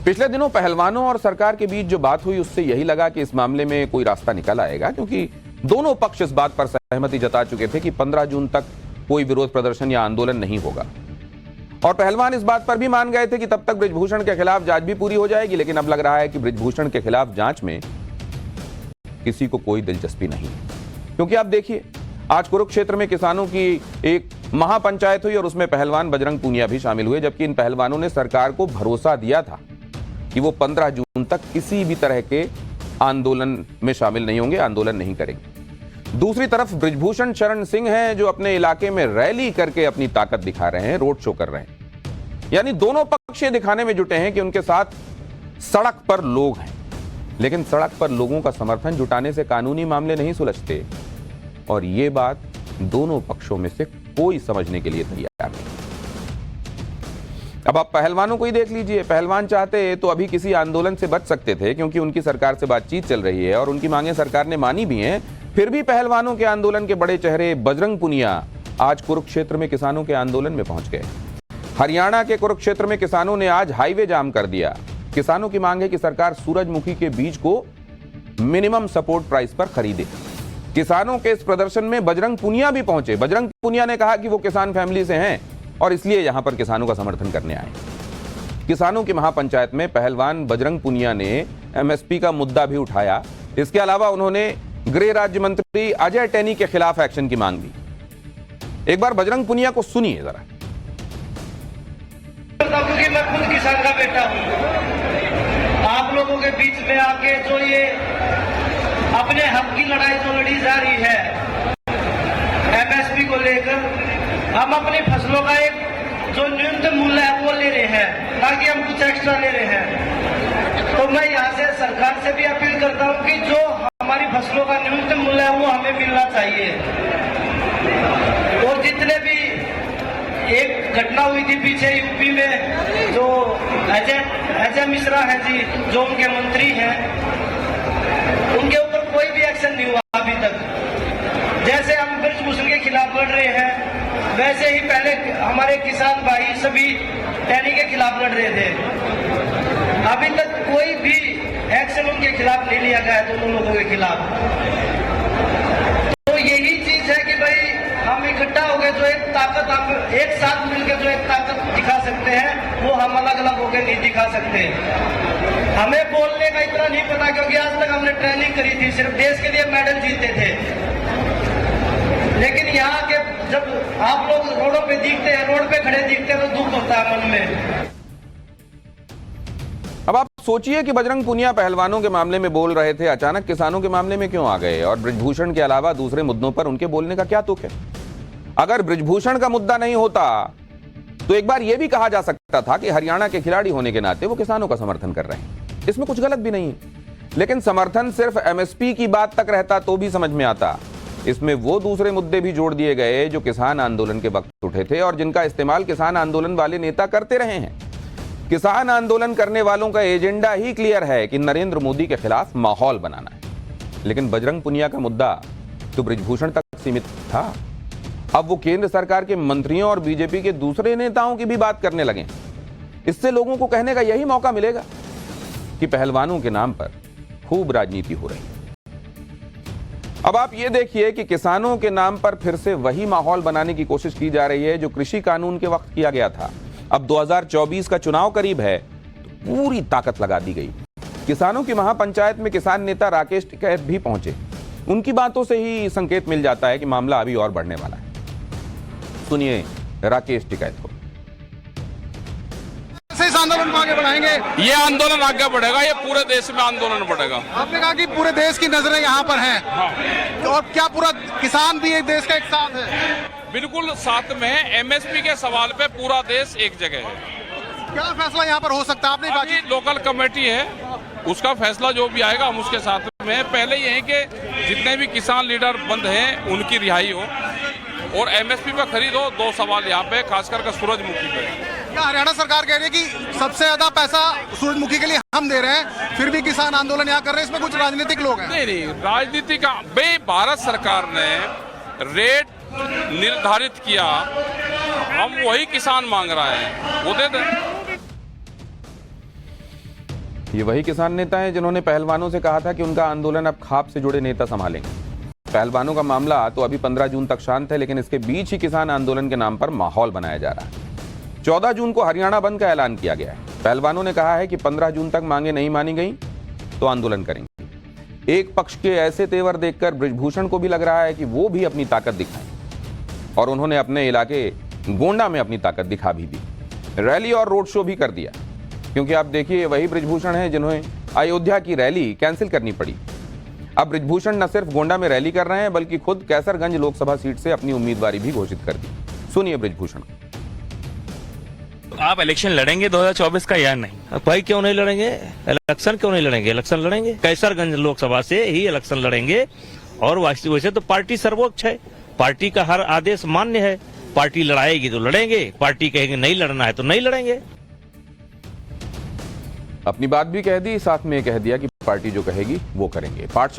पिछले दिनों पहलवानों और सरकार के बीच जो बात हुई उससे यही लगा कि इस मामले में कोई रास्ता निकल आएगा, क्योंकि दोनों पक्ष इस बात पर सहमति जता चुके थे कि 15 जून तक कोई विरोध प्रदर्शन या आंदोलन नहीं होगा। और पहलवान इस बात पर भी मान गए थे कि तब तक बृजभूषण के खिलाफ जांच भी पूरी हो जाएगी। लेकिन अब लग रहा है कि बृजभूषण के खिलाफ जांच में किसी को कोई दिलचस्पी नहीं, क्योंकि आप देखिए आज कुरुक्षेत्र में किसानों की एक महापंचायत हुई और उसमें पहलवान बजरंग पूनिया भी शामिल हुए, जबकि इन पहलवानों ने सरकार को भरोसा दिया था कि वो 15 जून तक किसी भी तरह के आंदोलन में शामिल नहीं होंगे, आंदोलन नहीं करेंगे। दूसरी तरफ बृजभूषण शरण सिंह हैं जो अपने इलाके में रैली करके अपनी ताकत दिखा रहे हैं, रोड शो कर रहे हैं। यानी दोनों पक्ष ये दिखाने में जुटे हैं कि उनके साथ सड़क पर लोग हैं, लेकिन सड़क पर लोगों का समर्थन जुटाने से कानूनी मामले नहीं सुलझते। और ये बात दोनों पक्षों में से कोई समझने के लिए तैयार नहीं। अब आप पहलवानों को ही देख लीजिए। पहलवान चाहते तो अभी किसी आंदोलन से बच सकते थे, क्योंकि उनकी सरकार से बातचीत चल रही है और उनकी मांगें सरकार ने मानी भी हैं। फिर भी पहलवानों के आंदोलन के बड़े चेहरे बजरंग पूनिया आज कुरुक्षेत्र में किसानों के आंदोलन में पहुंच गए। हरियाणा के कुरुक्षेत्र में किसानों ने आज हाईवे जाम कर दिया। किसानों की मांग है कि सरकार सूरजमुखी के बीज को मिनिमम सपोर्ट प्राइस पर खरीदे। किसानों के इस प्रदर्शन में बजरंग पूनिया भी पहुंचे। बजरंग पूनिया ने कहा कि वो किसान फैमिली से हैं और इसलिए यहां पर किसानों का समर्थन करने आए। किसानों की महापंचायत में पहलवान बजरंग पूनिया ने एमएसपी का मुद्दा भी उठाया। इसके अलावा उन्होंने गृह राज्य मंत्री अजय टैनी के खिलाफ एक्शन की मांग की। एक बार बजरंग पूनिया को सुनिए जरा। क्योंकि मैं खुद किसान का बेटा हूं, आप लोगों के बीच में आके जो ये अपने हक की लड़ाई जो लड़ी जा रही है एमएसपी को लेकर, हम अपनी फसलों का एक जो न्यूनतम मूल्य है वो ले रहे हैं, ना कि हम कुछ एक्स्ट्रा ले रहे हैं। तो मैं यहाँ से सरकार से भी अपील करता हूँ कि जो हमारी फसलों का न्यूनतम मूल्य है वो हमें मिलना चाहिए। और जितने भी एक घटना हुई थी पीछे यूपी में, जो अजय मिश्रा है जी, जो उनके मंत्री हैं, उनके ऊपर कोई भी एक्शन नहीं हुआ अभी तक। जैसे हम बृजभूषण के खिलाफ लड़ रहे हैं, वैसे ही पहले हमारे किसान भाई सभी टैनी के खिलाफ लड़ रहे थे। अभी तक कोई भी एक्शन उनके खिलाफ नहीं लिया गया है, दोनों लोगों के खिलाफ। तो यही चीज है कि भाई हम इकट्ठा हो गए, जो एक ताकत हम एक साथ मिलकर जो एक ताकत दिखा सकते हैं वो हम अलग अलग होकर नहीं दिखा सकते। हमें बोलने का इतना नहीं पता, क्योंकि आज तक हमने ट्रेनिंग करी थी, सिर्फ देश के लिए मेडल जीते थे। लेकिन यहाँ के जब आप लोग रोडों पे दिखते हैं, रोड पे खड़े दिखते हैं, तो दुख होता है मन में। अब आप सोचिए कि बजरंग पूनिया पहलवानों के मामले में बोल रहे थे, अचानक किसानों के मामले में क्यों आ गए? और बृजभूषण के अलावा दूसरे मुद्दों पर उनके बोलने का क्या तुक है? अगर बृजभूषण का मुद्दा नहीं होता तो एक बार यह भी कहा जा सकता था कि हरियाणा के खिलाड़ी होने के नाते वो किसानों का समर्थन कर रहे हैं, इसमें कुछ गलत भी नहीं है। लेकिन समर्थन सिर्फ एमएसपी की बात तक रहता तो भी समझ में आता। इसमें वो दूसरे मुद्दे भी जोड़ दिए गए जो किसान आंदोलन के वक्त उठे थे और जिनका इस्तेमाल किसान आंदोलन वाले नेता करते रहे हैं। किसान आंदोलन करने वालों का एजेंडा ही क्लियर है कि नरेंद्र मोदी के खिलाफ माहौल बनाना है। लेकिन बजरंग पूनिया का मुद्दा तो बृजभूषण तक सीमित था। अब वो केंद्र सरकार के मंत्रियों और बीजेपी के दूसरे नेताओं की भी बात करने लगे। इससे लोगों को कहने का यही मौका मिलेगा कि पहलवानों के नाम पर खूब राजनीति हो रही है। अब आप ये देखिए कि किसानों के नाम पर फिर से वही माहौल बनाने की कोशिश की जा रही है जो कृषि कानून के वक्त किया गया था। अब 2024 का चुनाव करीब है तो पूरी ताकत लगा दी गई। किसानों की महापंचायत में किसान नेता राकेश टिकैत भी पहुंचे। उनकी बातों से ही संकेत मिल जाता है कि मामला अभी और बढ़ने वाला है। सुनिए राकेश टिकैत को। इस आंदोलन को आगे बढ़ाएंगे। ये आंदोलन आगे बढ़ेगा, ये पूरे देश में आंदोलन बढ़ेगा। आपने कहा कि पूरे देश की नजरें यहाँ पर हैं। हाँ। और क्या पूरा किसान भी एक देश का एक साथ है? बिल्कुल साथ में। एमएसपी के सवाल पे पूरा देश एक जगह है। क्या फैसला यहाँ पर हो सकता है? आपने बाकी लोकल कमेटी है, उसका फैसला जो भी आएगा हम उसके साथ में। पहले ये है कि जितने भी किसान लीडर बंद हैं उनकी रिहाई हो और एमएसपी पे खरीद हो। दो सवाल यहाँ पे, खासकर सूरजमुखी पे। क्या हरियाणा सरकार कह रही है कि सबसे ज्यादा पैसा सूरजमुखी के लिए हम दे रहे हैं, फिर भी किसान आंदोलन यहाँ कर रहे हैं? इसमें कुछ राजनीतिक लोग हैं? नहीं, राजनीति का भाई, भारत सरकार ने रेट निर्धारित किया, हम वही किसान मांग रहा है, वो दे दें। ये वही किसान नेता हैं जिन्होंने पहलवानों से कहा था कि उनका आंदोलन अब खाप से जुड़े नेता संभालेंगे। पहलवानों का मामला तो अभी 15 जून तक शांत है, लेकिन इसके बीच ही किसान आंदोलन के नाम पर माहौल बनाया जा रहा है। 14 जून को हरियाणा बंद का ऐलान किया गया है। पहलवानों ने कहा है कि 15 जून तक मांगे नहीं मानी गई तो आंदोलन करेंगे। एक पक्ष के ऐसे तेवर देखकर बृजभूषण को भी लग रहा है कि वो भी अपनी ताकत दिखाएं, और उन्होंने अपने इलाके गोंडा में अपनी ताकत दिखा भी दी। रैली और रोड शो भी कर दिया, क्योंकि आप देखिए वही बृजभूषण है जिन्हें अयोध्या की रैली कैंसिल करनी पड़ी। अब बृजभूषण न सिर्फ गोंडा में रैली कर रहे हैं, बल्कि खुद कैसरगंज लोकसभा सीट से अपनी उम्मीदवारी भी घोषित कर दी। सुनिए बृजभूषण। आप इलेक्शन लड़ेंगे 2024 का या नहीं? भाई क्यों नहीं लड़ेंगे? इलेक्शन क्यों नहीं लड़ेंगे? इलेक्शन लड़ेंगे, कैसरगंज लोकसभा से ही इलेक्शन लड़ेंगे। और वैसे तो पार्टी सर्वोच्च है, पार्टी का हर आदेश मान्य है। पार्टी लड़ाएगी तो लड़ेंगे, पार्टी कहेगी नहीं लड़ना है तो नहीं लड़ेंगे। अपनी बात भी कह दी, साथ में कह दिया कि पार्टी जो कहेगी वो करेंगे। पाठशाला